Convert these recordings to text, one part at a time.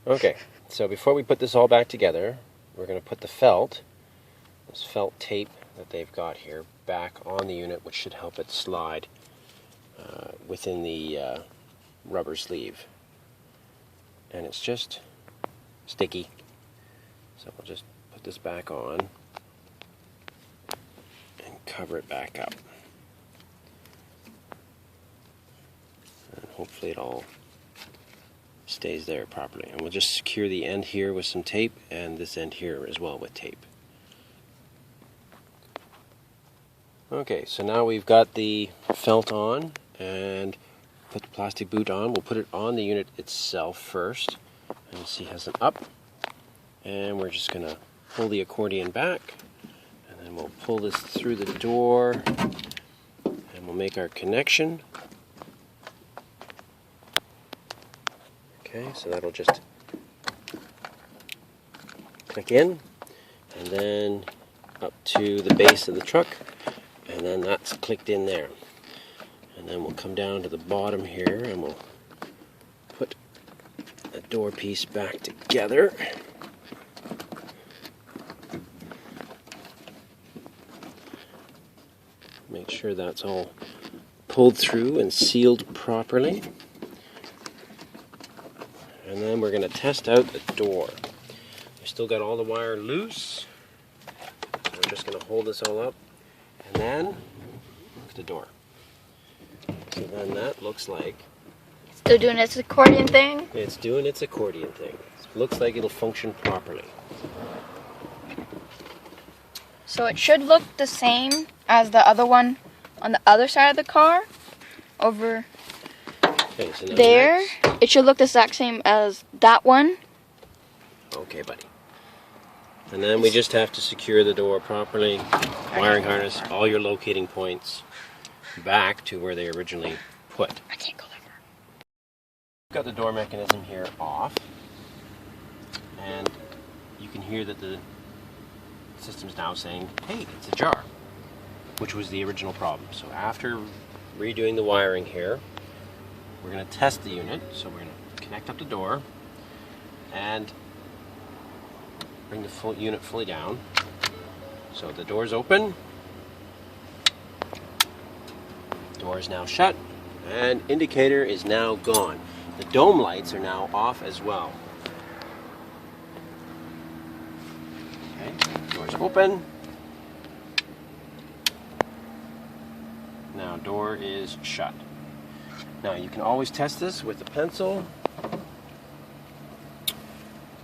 Okay, so before we put this all back together, we're going to put the felt, this felt tape that they've got here, back on the unit, which should help it slide within the rubber sleeve. And it's just sticky, so we'll just put this back on and cover it back up. And hopefully it all stays there properly. And we'll just secure the end here with some tape, and this end here as well with tape. Okay, so now we've got the felt on and put the plastic boot on. We'll put it on the unit itself first, and you see it has an up, and we're just going to pull the accordion back, and then we'll pull this through the door, and we'll make our connection. Okay, so that'll just click in, and then up to the base of the truck, and then that's clicked in there. And then we'll come down to the bottom here, and we'll put the door piece back together. Make sure that's all pulled through and sealed properly. And then we're going to test out the door. We still got all the wire loose. We're just going to hold this all up, and then look at the door. So then that looks like still doing its accordion thing? It's doing its accordion thing. It looks like it'll function properly. So it should look the same as the other one on the other side of the car. Over Okay, so now there. next. It should look the exact same as that one. Okay, buddy. And then we just have to secure the door properly, wiring harness, all your locating points back to where they originally put. I can't go that far. We've got the door mechanism here off, and you can hear that the system's now saying, hey, it's ajar, which was the original problem. So after redoing the wiring here, we're going to test the unit. So we're going to connect up the door and bring the full unit fully down. So the door's open, door is now shut, and indicator is now gone. The dome lights are now off as well. Okay, door's open. Now door is shut. Now you can always test this with a pencil.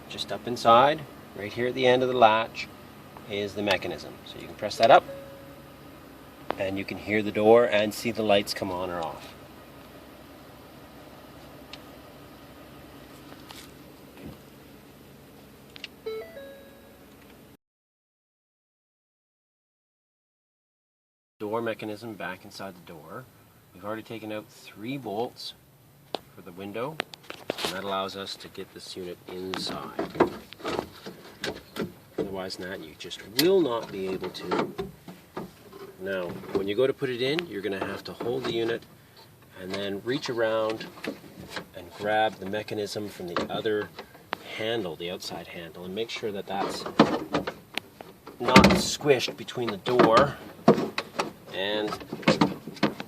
Just up inside, right here at the end of the latch, is the mechanism. So you can press that up, and you can hear the door and see the lights come on or off. Door mechanism back inside the door. We've already taken out 3 bolts for the window, and that allows us to get this unit inside. Otherwise than that, you just will not be able to. Now, when you go to put it in, you're going to have to hold the unit and then reach around and grab the mechanism from the other handle, the outside handle, and make sure that that's not squished between the door and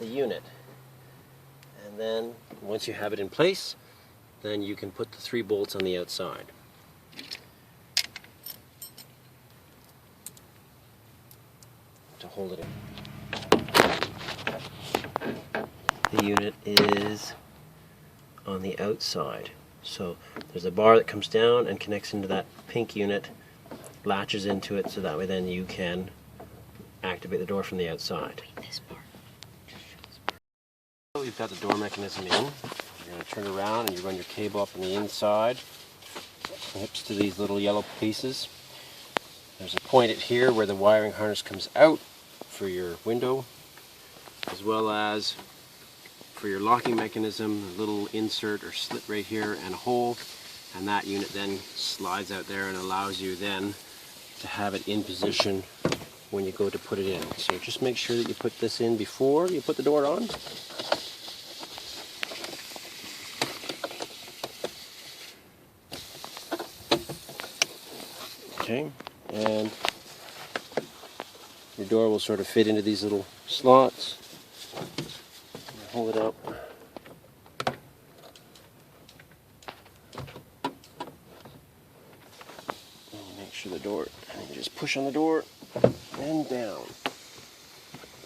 the unit. And then once you have it in place, then you can put the 3 bolts on the outside. To hold it in. The unit is on the outside. So there's a bar that comes down and connects into that pink unit, latches into it, so that way then you can activate the door from the outside. This part. We've got the door mechanism in. You're going to turn around and you run your cable up on the inside. Clips to these little yellow pieces. There's a point at here where the wiring harness comes out for your window, as well as for your locking mechanism, a little insert or slit right here and a hole, and that unit then slides out there and allows you then to have it in position when you go to put it in. So just make sure that you put this in before you put the door on. Okay, and your door will sort of fit into these little slots. Hold it up. And make sure the door, and you just push on the door and down.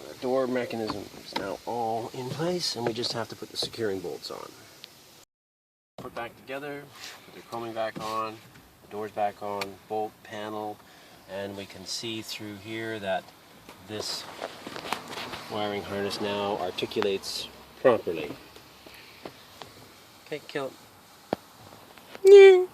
The door mechanism is now all in place, and we just have to put the securing bolts on. Put back together, put the combing back on, the doors back on, bolt, panel, and we can see through here that this wiring harness now articulates properly. Okay, kill it. Yeah.